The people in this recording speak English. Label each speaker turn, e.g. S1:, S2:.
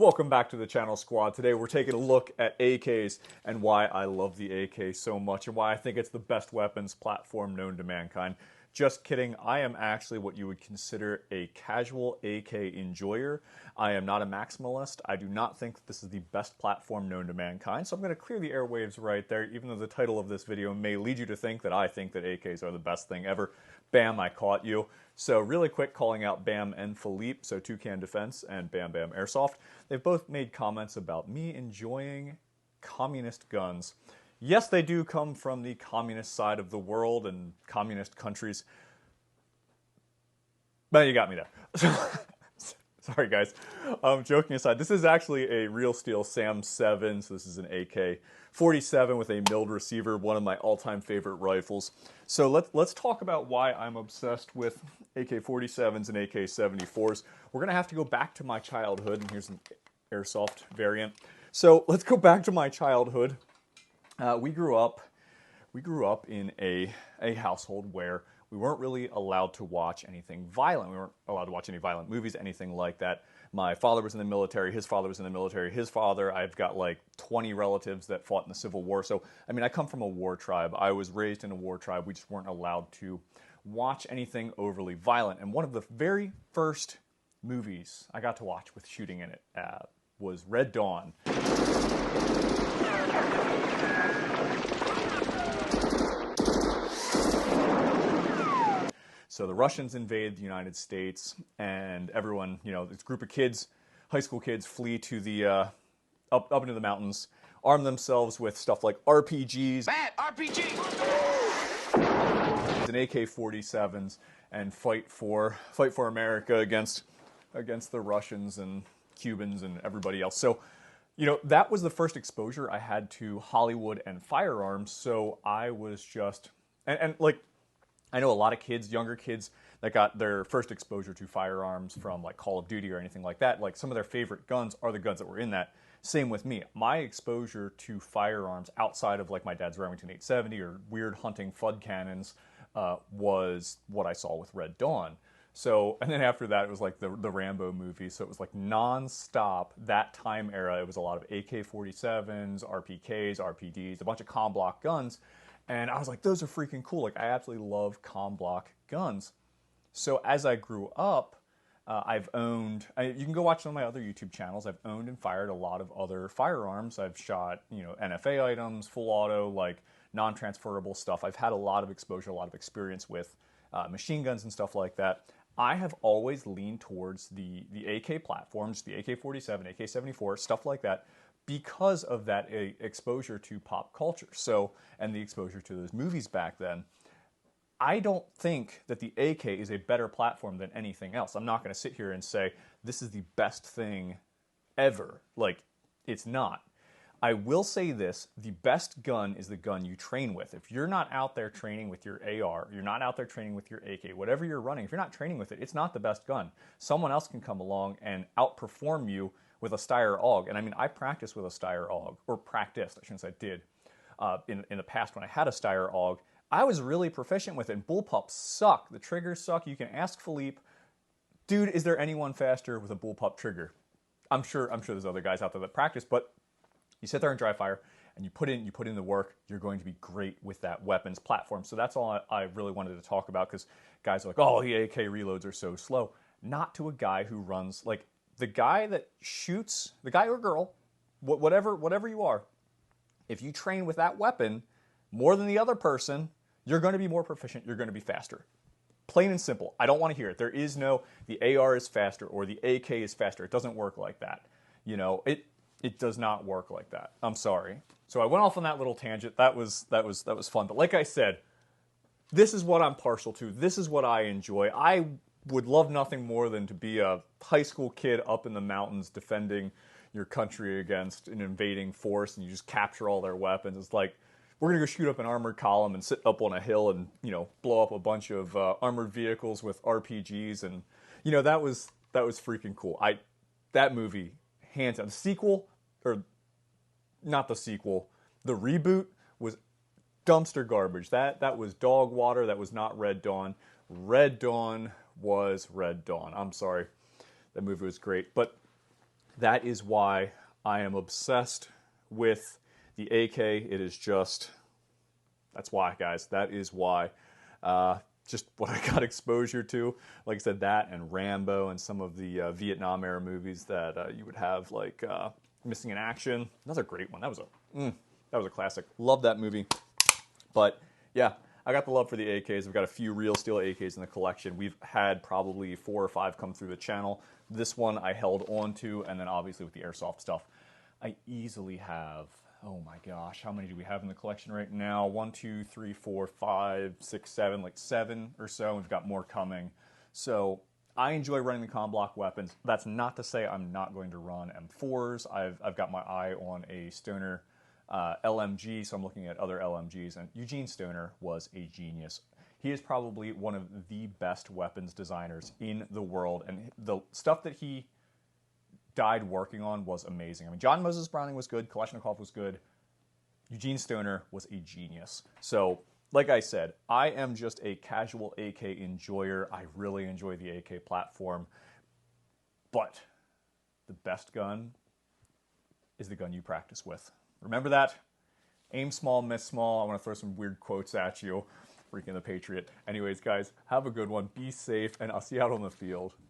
S1: Welcome back to the channel, squad. Today we're taking a look at AKs and why I love the AK so much and why I think it's the best weapons platform known to mankind. Just kidding, I am actually what you would consider a casual AK enjoyer. I am not a maximalist. I do not think that this is the best platform known to mankind, so I'm going to clear the airwaves right there, even though the title of this video may lead you to think that I think that AKs are the best thing ever. Bam, I caught you. So really quick, calling out Bam and Philippe, so Toucan Defense and Bam Bam Airsoft. They've both made comments about me enjoying communist guns. Yes, they do come from the communist side of the world and communist countries. But you got me there. Sorry, guys. Joking aside, this is actually a real steel SAM 7, so this is an AK-47 with a milled receiver, one of my all-time favorite rifles. So let's talk about why I'm obsessed with AK-47s and AK-74s. We're going to have to go back to my childhood, and here's an Airsoft variant. So let's go back to my childhood. We grew up in a household where we weren't really allowed to watch anything violent. We weren't allowed to watch any violent movies, anything like that. My father was in the military, his father was in the military, his father, I've got like 20 relatives that fought in the Civil War. So, I mean, I come from a war tribe. I was raised in a war tribe. We just weren't allowed to watch anything overly violent. And one of the very first movies I got to watch with shooting in it was Red Dawn. So the Russians invade the United States, and everyone, you know, this group of kids, high school kids, flee to the up into the mountains, arm themselves with stuff like RPGs, and AK-47s, and fight for America against the Russians and Cubans and everybody else. So, you know, that was the first exposure I had to Hollywood and firearms. So I was just and like. I know a lot of kids, younger kids, that got their first exposure to firearms from like Call of Duty or anything like that. Like some of their favorite guns are the guns that were in that. Same with me. My exposure to firearms outside of like my dad's Remington 870 or weird hunting FUD cannons was what I saw with Red Dawn. So, and then after that, it was like the Rambo movie. So it was like non-stop, that time era. It was a lot of AK-47s, RPKs, RPDs, a bunch of comm block guns. And I was like, those are freaking cool. Like, I absolutely love comm block guns. So as I grew up, I've owned, you can go watch some of my other YouTube channels. I've owned and fired a lot of other firearms. I've shot, you know, NFA items, full auto, like non-transferable stuff. I've had a lot of exposure, a lot of experience with machine guns and stuff like that. I have always leaned towards the AK platforms, the AK-47, AK-74, stuff like that, because of that exposure to pop culture, so, and the exposure to those movies back then. I don't think that the AK is a better platform than anything else. I'm not going to sit here and say this is the best thing ever. Like, it's not. I will say this, the best gun is the gun you train with. If you're not out there training with your AR, you're not out there training with your AK, whatever you're running, if you're not training with it, it's not the best gun. Someone else can come along and outperform you with a Steyr AUG. And I mean, I practiced with a Steyr AUG, or practiced, I shouldn't say did, in the past when I had a Steyr AUG. I was really proficient with it, and bullpups suck. The triggers suck. You can ask Philippe, dude, is there anyone faster with a bullpup trigger? I'm sure there's other guys out there that practice, but you sit there and dry fire, and you put in the work, you're going to be great with that weapons platform. So that's all I really wanted to talk about, because guys are like, oh, the AK reloads are so slow. Not to a guy who runs, like, the guy that shoots, the guy or girl, whatever you are, if you train with that weapon more than the other person, you're going to be more proficient, you're going to be faster. Plain and simple. I don't want to hear it. There is no, the AR is faster or the AK is faster. It doesn't work like that. You know, it does not work like that. I'm sorry. So I went off on that little tangent. That was fun. But like I said, this is what I'm partial to. This is what I enjoy. I would love nothing more than to be a high school kid up in the mountains defending your country against an invading force, and you just capture all their weapons. It's like, we're going to go shoot up an armored column and sit up on a hill and, you know, blow up a bunch of armored vehicles with RPGs. And, you know, that was freaking cool. That movie, hands down. The sequel, or not the sequel, the reboot was dumpster garbage. That was dog water. That was not Red Dawn. Red Dawn was Red Dawn. I'm sorry. That movie was great. But That is why I am obsessed with the AK. It is just, that's why, guys. That is why. Just what I got exposure to. Like I said, that and Rambo and some of the Vietnam era movies that you would have, like Missing in Action. Another great one. That was a classic. Love that movie. But yeah, I got the love for the AKs. I've got a few real steel AKs in the collection. We've had probably 4 or 5 come through the channel. This one I held on to, and then obviously with the Airsoft stuff, I easily have, oh my gosh, how many do we have in the collection right now? 1, 2, 3, 4, 5, 6, 7, like 7 or so. We've got more coming. So I enjoy running the comm block weapons. That's not to say I'm not going to run M4s. I've got my eye on a Stoner LMG, so I'm looking at other LMGs, and Eugene Stoner was a genius. He is probably one of the best weapons designers in the world, and the stuff that he died working on was amazing. I mean, John Moses Browning was good, Kalashnikov was good, Eugene Stoner was a genius. So, like I said, I am just a casual AK enjoyer. I really enjoy the AK platform, but the best gun is the gun you practice with. Remember that? Aim small, miss small. I want to throw some weird quotes at you. Freaking the Patriot. Anyways, guys, have a good one. Be safe, and I'll see you out on the field.